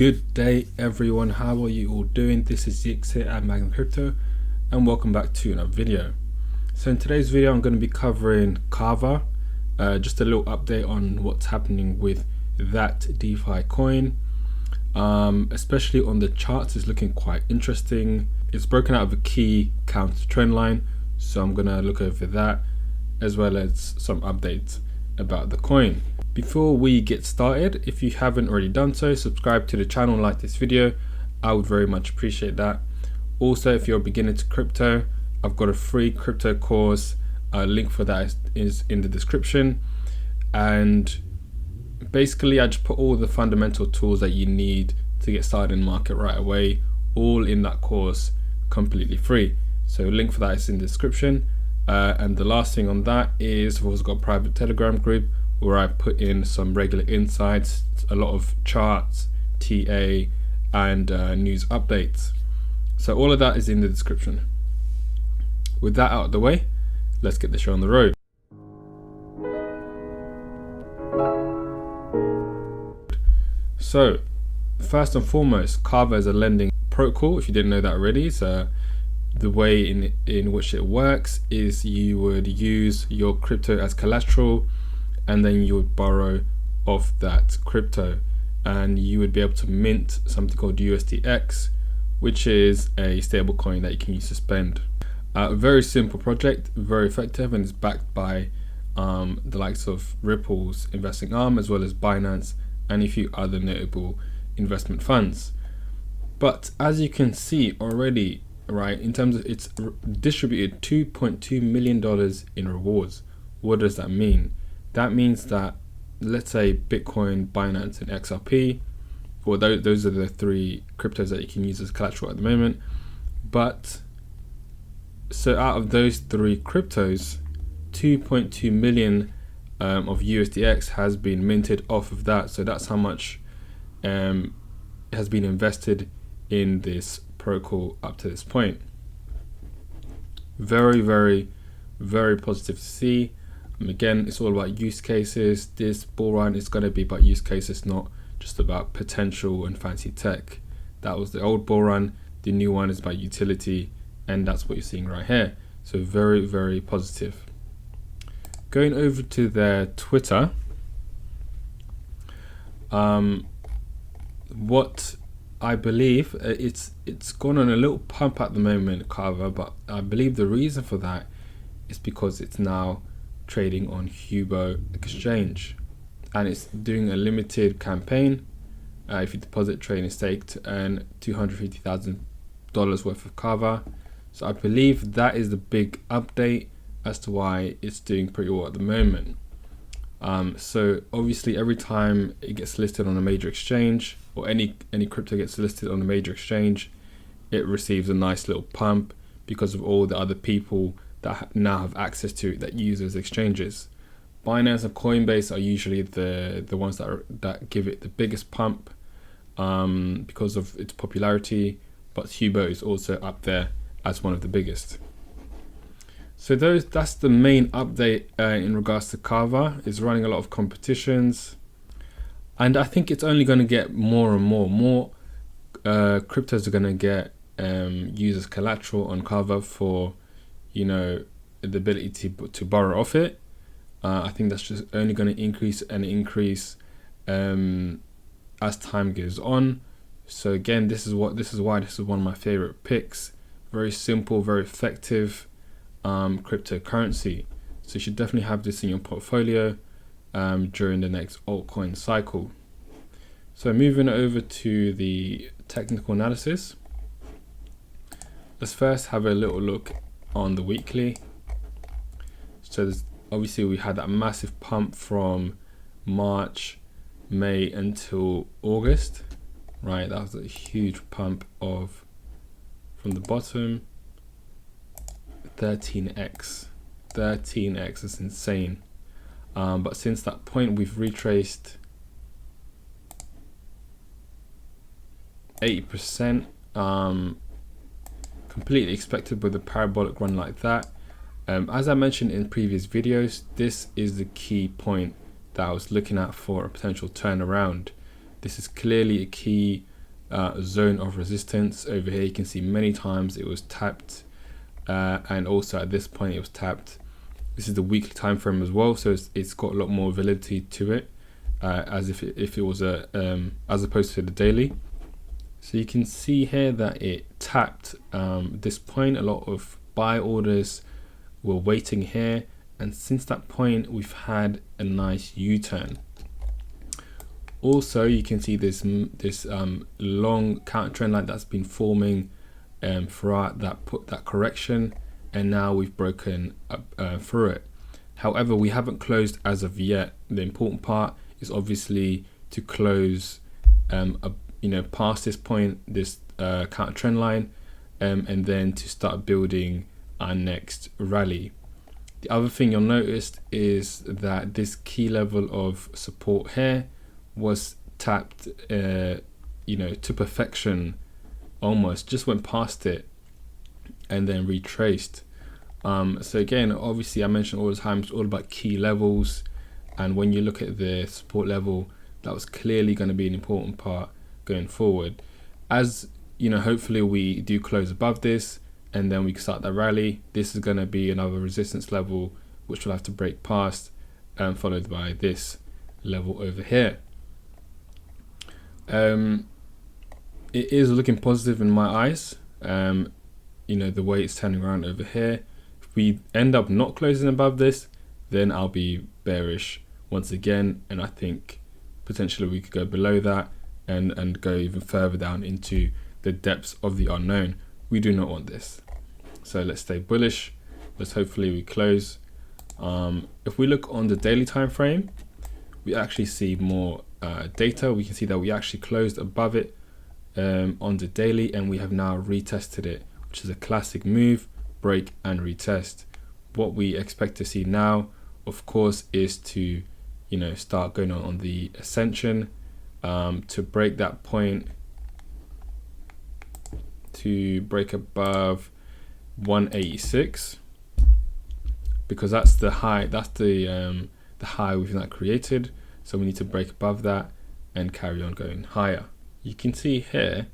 Good day everyone, how are you all doing? This is Yix here at Magnum Crypto and welcome back to another video. So in today's video I'm going to be covering KAVA, just a little update on what's happening with that DeFi coin, especially on the charts. It's looking quite interesting. It's broken out of a key counter trend line, so I'm going to look over that as well as some updates about the coin. Before we get started, if you haven't already done so, subscribe to the channel, like this video. I would very much appreciate that. Also, if you're a beginner to crypto, I've got a free crypto course. Link for that is in the description. And basically, I just put all the fundamental tools that you need to get started in market right away, all in that course, completely free. So link for that is in the description. And the last thing on that is I've also got a private Telegram group where I put in some regular insights, a lot of charts, TA, and news updates. So all of that is in the description. With that out of the way, let's get the show on the road. So first and foremost, KAVA is a lending protocol. If you didn't know that already, so the way in which it works is you would use your crypto as collateral, and then you would borrow off that crypto, and you would be able to mint something called USDX, which is a stable coin that you can use to spend. A very simple project, very effective, and it's backed by the likes of Ripple's investing arm, as well as Binance and a few other notable investment funds. But as you can see already, right, in terms of it's distributed $2.2 million in rewards. What does that mean? That means that, let's say Bitcoin, Binance, and XRP, well, those are the three cryptos that you can use as collateral at the moment. But so out of those three cryptos, 2.2 million of USDX has been minted off of that. So that's how much has been invested in this protocol up to this point. Very, very, very positive to see. Again, it's all about use cases. This bull run is going to be about use cases, not just about potential and fancy tech. That was the old bull run. The new one is about utility, and that's what you're seeing right here. So very, very positive. Going over to their Twitter, what I believe it's gone on a little pump at the moment, KAVA, but I believe the reason for that is because it's now trading on Hubo exchange, and it's doing a limited campaign. If you deposit, trade, and stake to earn $250,000 worth of KAVA. So I believe that is the big update as to why it's doing pretty well at the moment. So obviously every time it gets listed on a major exchange, or any crypto gets listed on a major exchange, it receives a nice little pump because of all the other people that now have access to it, that use those exchanges. Binance and Coinbase are usually the ones that give it the biggest pump because of its popularity, but Hubo is also up there as one of the biggest. So that's the main update in regards to KAVA. It's running a lot of competitions, and I think it's only going to get more and more cryptos are going to get users collateral on KAVA for, you know, the ability to borrow off it. I think that's just only going to increase and increase as time goes on. So again, this is why this is one of my favorite picks. Very simple, very effective cryptocurrency. So you should definitely have this in your portfolio during the next altcoin cycle. So moving over to the technical analysis, let's first have a little look on the weekly. So obviously we had that massive pump from March, May until August, right? That was a huge pump of, from the bottom, 13x is insane. But since that point we've retraced 80%, completely expected with a parabolic run like that. As I mentioned in previous videos, this is the key point that I was looking at for a potential turnaround. This is clearly a key zone of resistance. Over here you can see many times it was tapped, and also at this point it was tapped. This is the weekly time frame as well, so it's got a lot more validity to it, as if it was a as opposed to the daily. So you can see here that it tapped this point. A lot of buy orders were waiting here, and since that point we've had a nice U-turn. Also, you can see this long counter trend line that's been forming throughout that correction, and now we've broken through it. However, we haven't closed as of yet. The important part is obviously to close past this point, this counter trend line, and then to start building our next rally. The other thing you'll notice is that this key level of support here was tapped to perfection, almost just went past it and then retraced. So again, obviously I mentioned all the time, it's all about key levels, and when you look at the support level, that was clearly going to be an important part going forward. As hopefully we do close above this and then we can start that rally. This is going to be another resistance level which we'll have to break past, followed by this level over here. It is looking positive in my eyes, the way it's turning around over here. If we end up not closing above this, then I'll be bearish once again, and I think potentially we could go below that and go even further down into the depths of the unknown. We do not want this, so let's stay bullish. Let's hopefully we close. If we look on the daily time frame, we actually see more data. We can see that we actually closed above it on the daily, and we have now retested it, which is a classic move, break and retest. What we expect to see now, of course, is to start going on the ascension, to break that point, to break above 186, because that's the high, that's the high we've not created. So we need to break above that and carry on going higher. You can see here,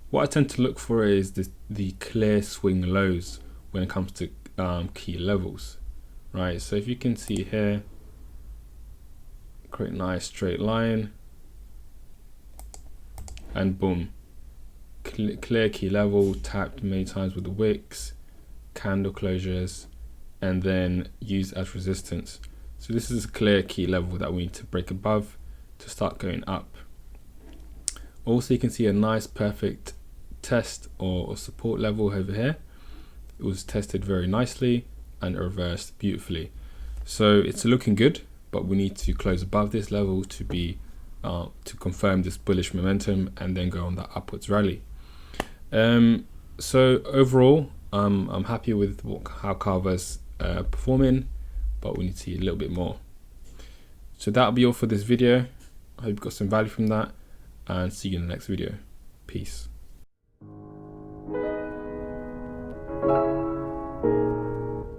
what I tend to look for is the clear swing lows when it comes to key levels, right? So if you can see here, create a nice straight line, and boom, clear key level, tapped many times with the wicks, candle closures, and then used as resistance. So this is a clear key level that we need to break above to start going up. Also, you can see a nice perfect test or support level over here. It was tested very nicely and reversed beautifully. So it's looking good, but we need to close above this level to be to confirm this bullish momentum and then go on that upwards rally. So overall, I'm happy with how KAVA's performing, but we need to see a little bit more. So that'll be all for this video. I hope you got some value from that, and see you in the next video. Peace.